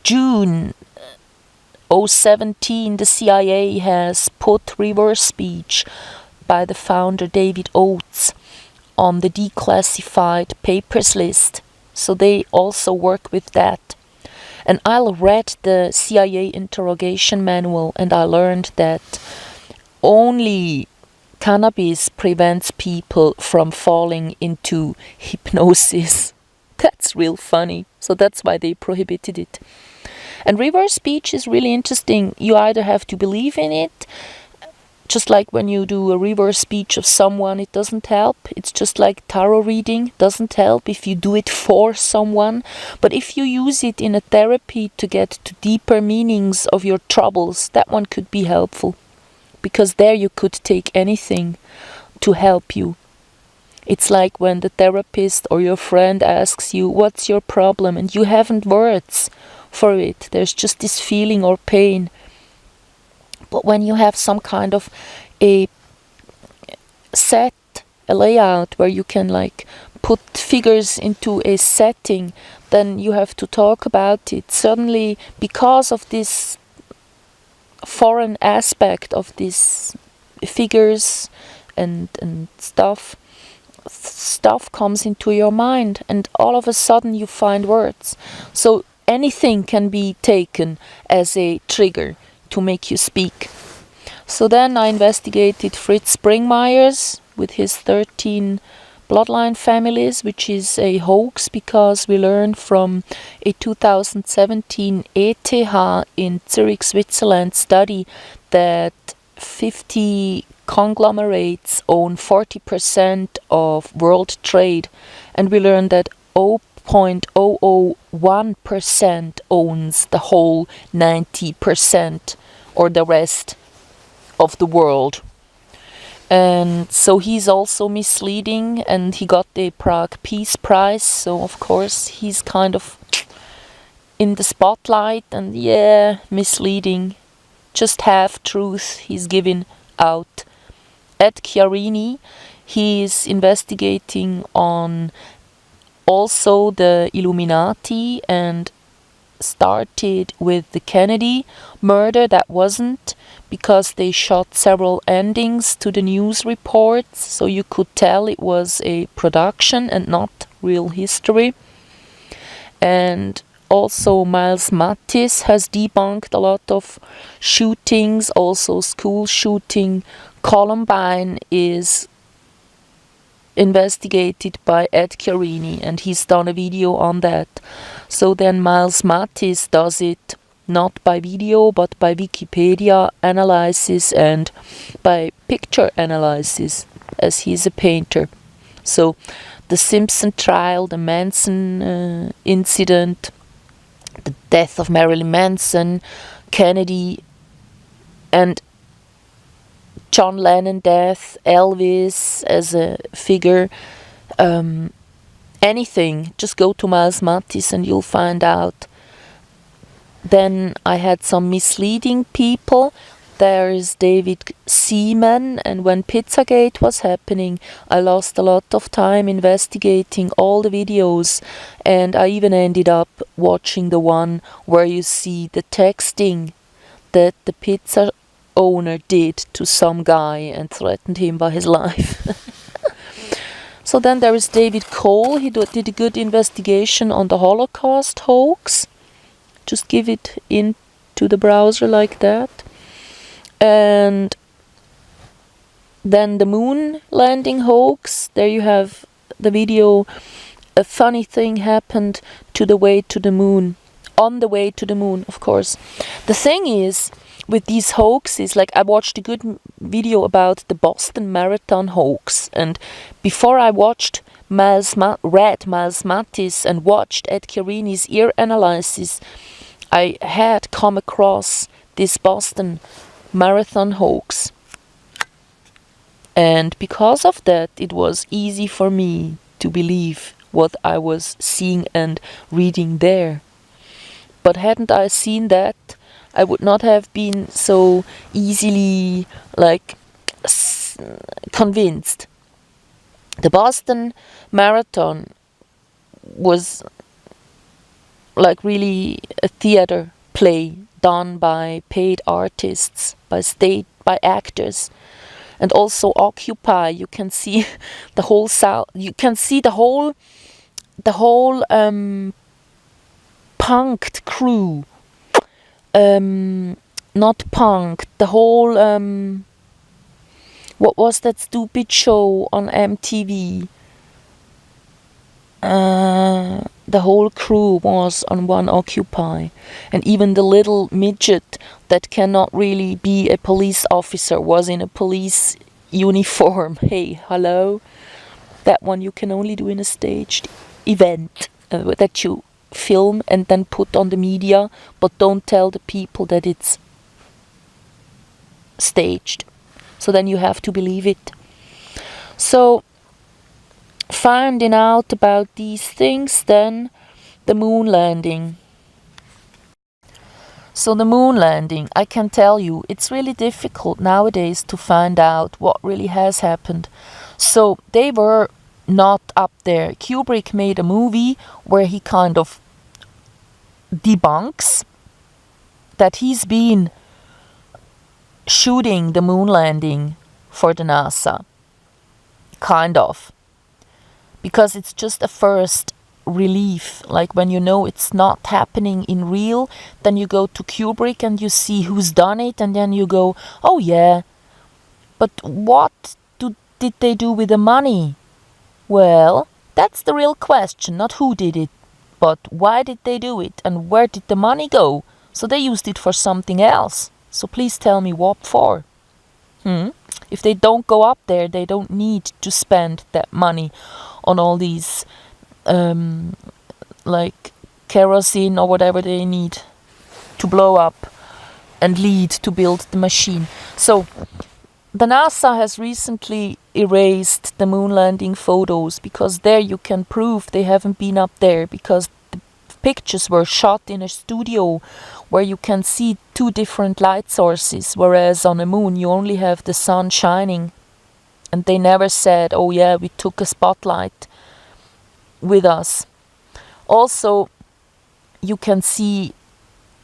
June 2017, the CIA has put reverse speech by the founder David Oates on the declassified papers list. So they also work with that. And I read the CIA Interrogation Manual, and I learned that only cannabis prevents people from falling into hypnosis. That's real funny. So that's why they prohibited it. And reverse speech is really interesting. You either have to believe in it, just like when you do a reverse speech of someone, it doesn't help. It's just like tarot reading, doesn't help if you do it for someone. But if you use it in a therapy to get to deeper meanings of your troubles, that one could be helpful. Because there you could take anything to help you. It's like when the therapist or your friend asks you, what's your problem? And you haven't words for it. There's just this feeling or pain. But when you have some kind of a set, a layout where you can like put figures into a setting, then you have to talk about it. Suddenly, because of this foreign aspect of these figures and stuff comes into your mind, and all of a sudden you find words. So anything can be taken as a trigger to make you speak. So then I investigated Fritz Springmeier's with his 13 bloodline families, which is a hoax, because we learned from a 2017 ETH in Zurich, Switzerland study that 50 conglomerates own 40% of world trade, and we learned that 0.001% owns the whole 90% or the rest of the world. And so he's also misleading, and he got the Prague Peace Prize, so of course he's kind of in the spotlight, and misleading, just half truth he's giving out. Ed Chiarini, he is investigating on also the Illuminati, and started with the Kennedy murder. That wasn't, because they shot several endings to the news reports, so you could tell it was a production and not real history. And also Miles Mathis has debunked a lot of shootings, also school shooting. Columbine is investigated by Ed Chiarini, and he's done a video on that. So then Miles Mathis does it not by video but by Wikipedia analysis and by picture analysis, as he's a painter. So the Simpson trial, the Manson incident, the death of Marilyn Manson, Kennedy, and John Lennon death, Elvis as a figure, anything, just go to Miles Mathis and you'll find out. Then I had some misleading people. There is David Seaman, and when Pizzagate was happening, I lost a lot of time investigating all the videos, and I even ended up watching the one where you see the texting that the pizza owner did to some guy and threatened him by his life. So then there is David Cole. He did a good investigation on the Holocaust hoax. Just give it into the browser like that. And then the moon landing hoax. There you have the video. A funny thing happened to the way to the moon. On the way to the moon, of course. The thing is, with these hoaxes, like I watched a good video about the Boston Marathon hoax, and before I watched read Miles Mathis and watched Ed Chiarini's ear analysis, I had come across this Boston Marathon hoax. And because of that, it was easy for me to believe what I was seeing and reading there. But hadn't I seen that, I would not have been so easily convinced. The Boston Marathon was like really a theater play done by paid artists, by actors. And also Occupy, you can see the whole you can see the whole punked crew, not punked, the whole what was that stupid show on MTV? The whole crew was on one Occupy, and even the little midget that cannot really be a police officer was in a police uniform. Hey, hello? That one you can only do in a staged event that you film and then put on the media, but don't tell the people that it's staged. So then you have to believe it. So, finding out about these things, then the moon landing. So the moon landing, I can tell you, it's really difficult nowadays to find out what really has happened. So they were not up there. Kubrick made a movie where he kind of debunks that he's been shooting the moon landing for the NASA. Kind of. Because it's just a first relief. Like when you know it's not happening in real, then you go to Kubrick and you see who's done it, and then you go, oh yeah, but what did they do with the money? Well, that's the real question, not who did it, but why did they do it, and where did the money go? So they used it for something else. So please tell me what for. If they don't go up there, they don't need to spend that money on all these like kerosene or whatever they need to blow up and lead to build the machine. So the NASA has recently erased the moon landing photos because there you can prove they haven't been up there, because the pictures were shot in a studio where you can see two different light sources, whereas on the moon you only have the sun shining. And they never said, oh yeah, we took a spotlight with us. Also, you can see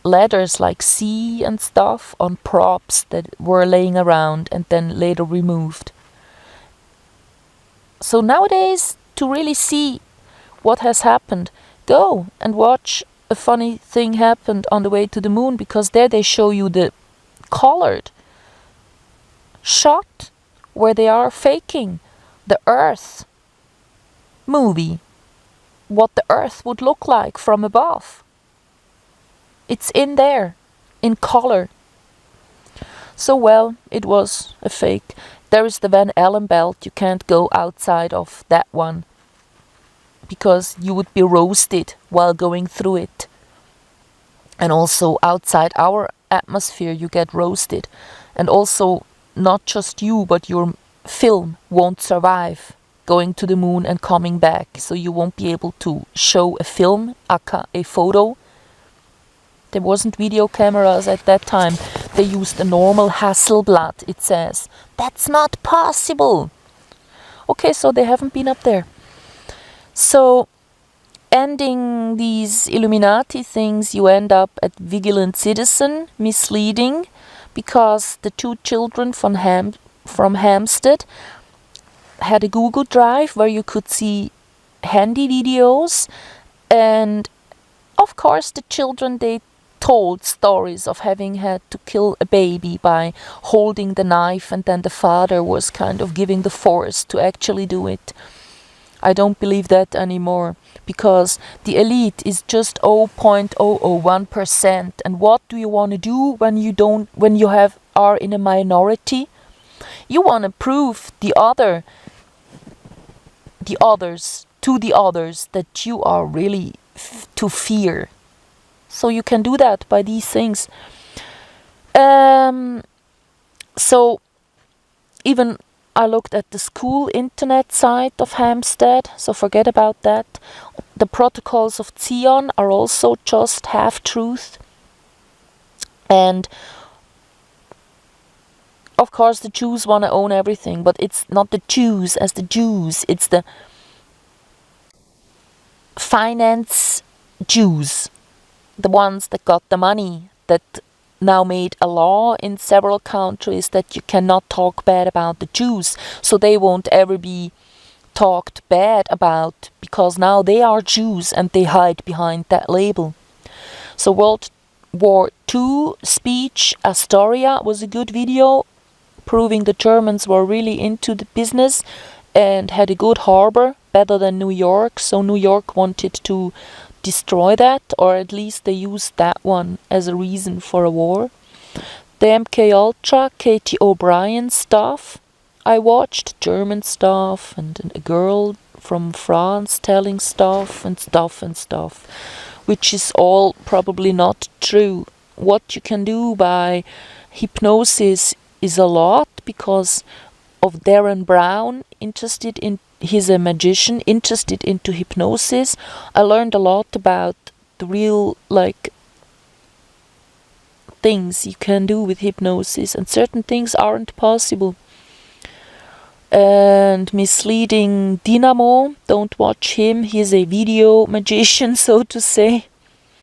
letters like C and stuff on props that were laying around and then later removed. So nowadays, to really see what has happened, go and watch A Funny Thing Happened on the Way to the Moon, because there they show you the colored shot where they are faking the Earth movie, what the Earth would look like from above. It's in there, in color. So well, it was a fake. There is the Van Allen belt, you can't go outside of that one, because you would be roasted while going through it. And also outside our atmosphere you get roasted. And also not just you, but your film won't survive going to the moon and coming back. So you won't be able to show a film, a photo. There wasn't video cameras at that time. They used a normal Hasselblad, it says. That's not possible. Okay, so they haven't been up there. So, ending these Illuminati things, you end up at Vigilant Citizen, misleading, because the two children from Hamstead had a Google Drive where you could see handy videos, and of course the children, they told stories of having had to kill a baby by holding the knife, and then the father was kind of giving the force to actually do it. I don't believe that anymore, because the elite is just 0.001%. And what do you want to do when you are in a minority? You want to prove to the others that you are really to fear. So you can do that by these things. So even I looked at the school internet site of Hamstead, so forget about that. The protocols of Zion are also just half-truth. And of course the Jews want to own everything, but it's not the Jews as the Jews, it's the finance Jews. the ones that got the money, that now made a law in several countries that you cannot talk bad about the Jews, so they won't ever be talked bad about, because now they are Jews and they hide behind that label. So World War II speech Astoria was a good video, proving the Germans were really into the business and had a good harbor, better than New York, so New York wanted to destroy that, or at least they used that one as a reason for a war. The MK Ultra, Katy O'Brian stuff, I watched German stuff, and a girl from France telling stuff, which is all probably not true. What you can do by hypnosis is a lot, because of Derren Brown, he's a magician, interested into hypnosis. I learned a lot about the real, things you can do with hypnosis, and certain things aren't possible. And Misleading Dynamo, don't watch him, he's a video magician, so to say.